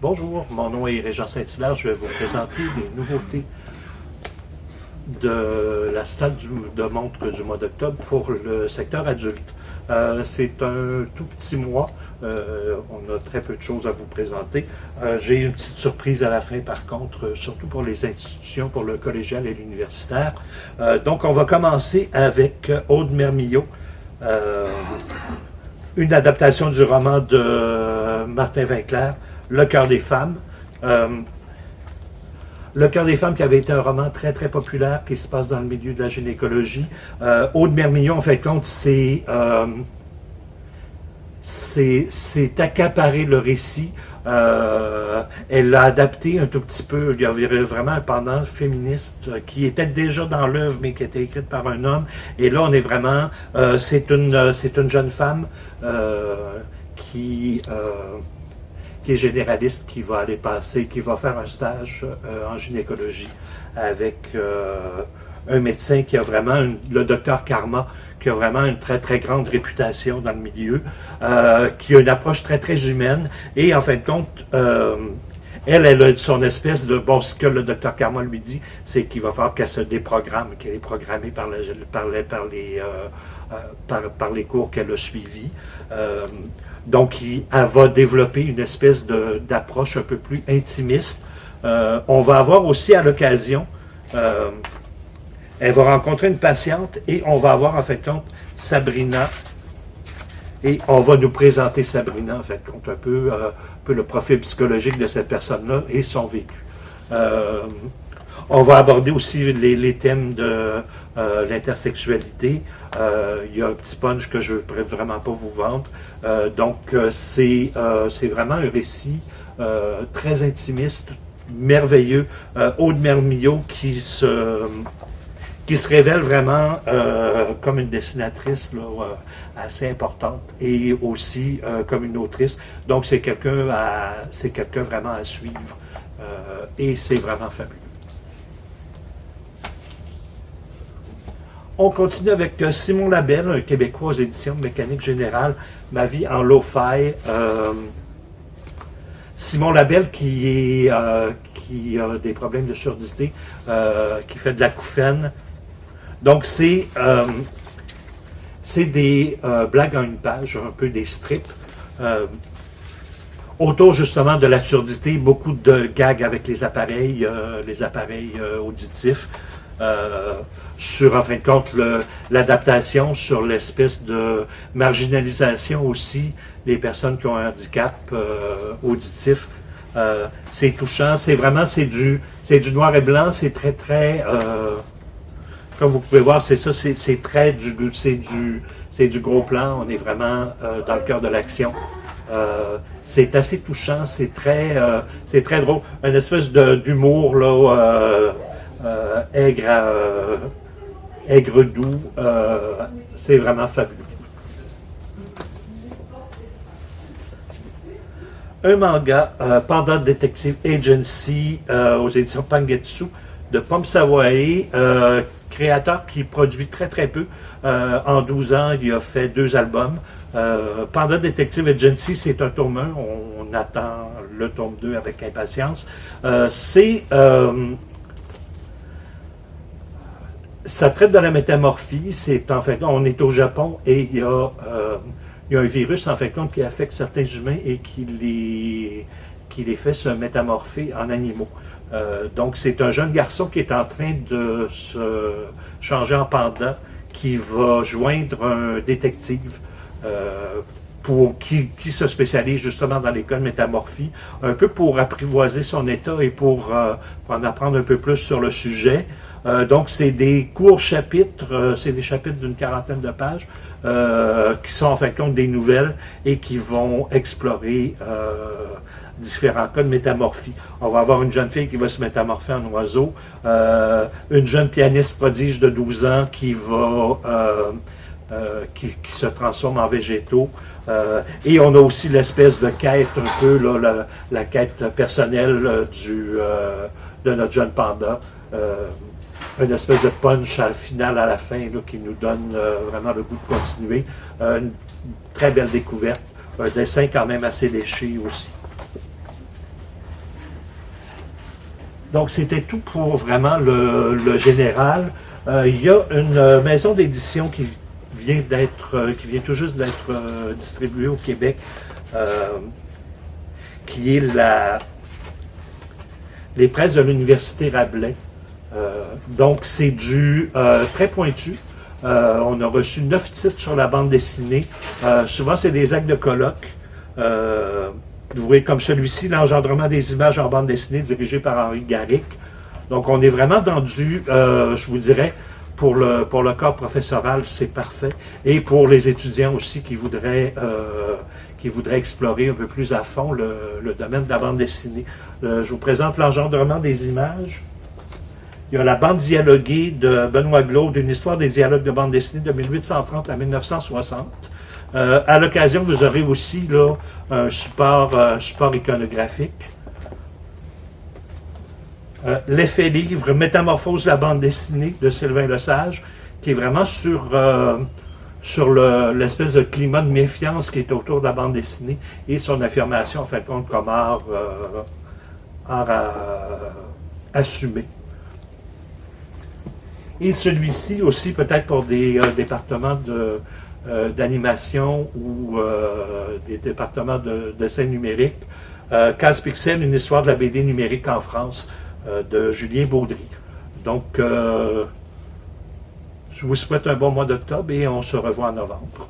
Bonjour, mon nom est Régent Saint-Hilaire. Je vais vous présenter les nouveautés de la salle de montre du mois d'octobre pour le secteur adulte. C'est un tout petit mois. On a très peu de choses à vous présenter. J'ai une petite surprise à la fin, par contre, surtout pour les institutions, pour le collégial et l'universitaire. Donc, on va commencer avec Aude Mermillot, une adaptation du roman de Martin Vinclair, Le cœur des femmes. Le cœur des femmes, qui avait été un roman très, très populaire, qui se passe dans le milieu de la gynécologie. Aude Mermillot, en fait, compte, c'est accaparer le récit. Elle l'a adapté un tout petit peu. Il y avait vraiment un pendant féministe qui était déjà dans l'œuvre, mais qui était écrite par un homme. Et là, on est vraiment... c'est une jeune femme qui est généraliste, qui va aller passer, qui va faire un stage en gynécologie avec un médecin qui a vraiment, le docteur Karma, qui a vraiment une très, très grande réputation dans le milieu, qui a une approche très, très humaine. Et en fin de compte, elle a son espèce de... Bon, ce que le docteur Karma lui dit, c'est qu'il va falloir qu'elle se déprogramme, qu'elle est programmée par les cours qu'elle a suivis. Donc, elle va développer une espèce d'approche un peu plus intimiste. On va avoir aussi à l'occasion, elle va rencontrer une patiente et on va avoir en fait compte Sabrina. Et on va nous présenter Sabrina, en fait compte, un peu le profil psychologique de cette personne-là et son vécu. On va aborder aussi les thèmes de l'intersexualité. Il y a un petit punch que je ne pourrais vraiment pas vous vendre. Donc, c'est vraiment un récit très intimiste, merveilleux. Aude Mermillot qui se révèle vraiment comme une dessinatrice là, assez importante et aussi comme une autrice. Donc, c'est quelqu'un vraiment à suivre et c'est vraiment fabuleux. On continue avec Simon Labelle, un Québécois aux éditions Mécanique Générale, Ma vie en lo-fi. Simon Labelle qui a des problèmes de surdité, qui fait de l'acouphène. Donc c'est des blagues en une page, un peu des strips. Autour justement de la surdité, beaucoup de gags avec les appareils auditifs. Sur, en fin de compte, l'adaptation sur l'espèce de marginalisation aussi des personnes qui ont un handicap auditif. C'est touchant, c'est du noir et blanc, c'est très, très... comme vous pouvez voir, c'est ça, c'est du gros plan, on est vraiment dans le cœur de l'action. C'est assez touchant, c'est très drôle. Une espèce d'humour, là... aigre doux, c'est vraiment fabuleux. Un manga, Panda Detective Agency, aux éditions Pangetsu, de Pom Sawai, créateur qui produit très très peu. En 12 ans, il a fait 2 albums. Panda Detective Agency, c'est un tome 1, on attend le tome 2 avec impatience. Ça traite de la métamorphie. En fait, on est au Japon et il y a un virus en fait qui affecte certains humains et qui les fait se métamorpher en animaux. Donc c'est un jeune garçon qui est en train de se changer en panda, qui va joindre un détective qui se spécialise justement dans les cas de métamorphie, un peu pour apprivoiser son état et pour en apprendre un peu plus sur le sujet. Donc, c'est des courts chapitres, c'est des chapitres d'une 40aine de pages qui sont en fin de compte des nouvelles et qui vont explorer différents cas de métamorphie. On va avoir une jeune fille qui va se métamorpher en oiseau, une jeune pianiste prodige de 12 ans qui se transforme en végétaux. Et on a aussi l'espèce de quête un peu, là, la quête personnelle de notre jeune panda. Une espèce de punch final à la fin là, qui nous donne vraiment le goût de continuer. Une très belle découverte. Un dessin quand même assez léché aussi. Donc, c'était tout pour vraiment le général. Il y a une maison d'édition qui vient tout juste d'être distribuée au Québec, qui est les presses de l'Université Rabelais. Donc, c'est du très pointu. On a reçu 9 titres sur la bande dessinée. Souvent, c'est des actes de colloque. Vous voyez comme celui-ci, l'engendrement des images en bande dessinée, dirigé par Henri Garrick. Donc, on est vraiment dans je vous dirais, pour le corps professoral, c'est parfait. Et pour les étudiants aussi qui voudraient explorer un peu plus à fond le domaine de la bande dessinée. Je vous présente l'engendrement des images. Il y a la bande dialoguée de Benoît Glaude, une histoire des dialogues de bande dessinée de 1830 à 1960. À l'occasion, vous aurez aussi là, un support iconographique. L'effet livre, Métamorphose de la bande dessinée de Sylvain Lesage, qui est vraiment sur l'espèce de climat de méfiance qui est autour de la bande dessinée et son affirmation, en fin de compte, comme art assumé. Et celui-ci aussi, peut-être pour des départements d'animation ou des départements de dessin numérique. Case Pixel, une histoire de la BD numérique en France, de Julien Baudry. Donc, je vous souhaite un bon mois d'octobre et on se revoit en novembre.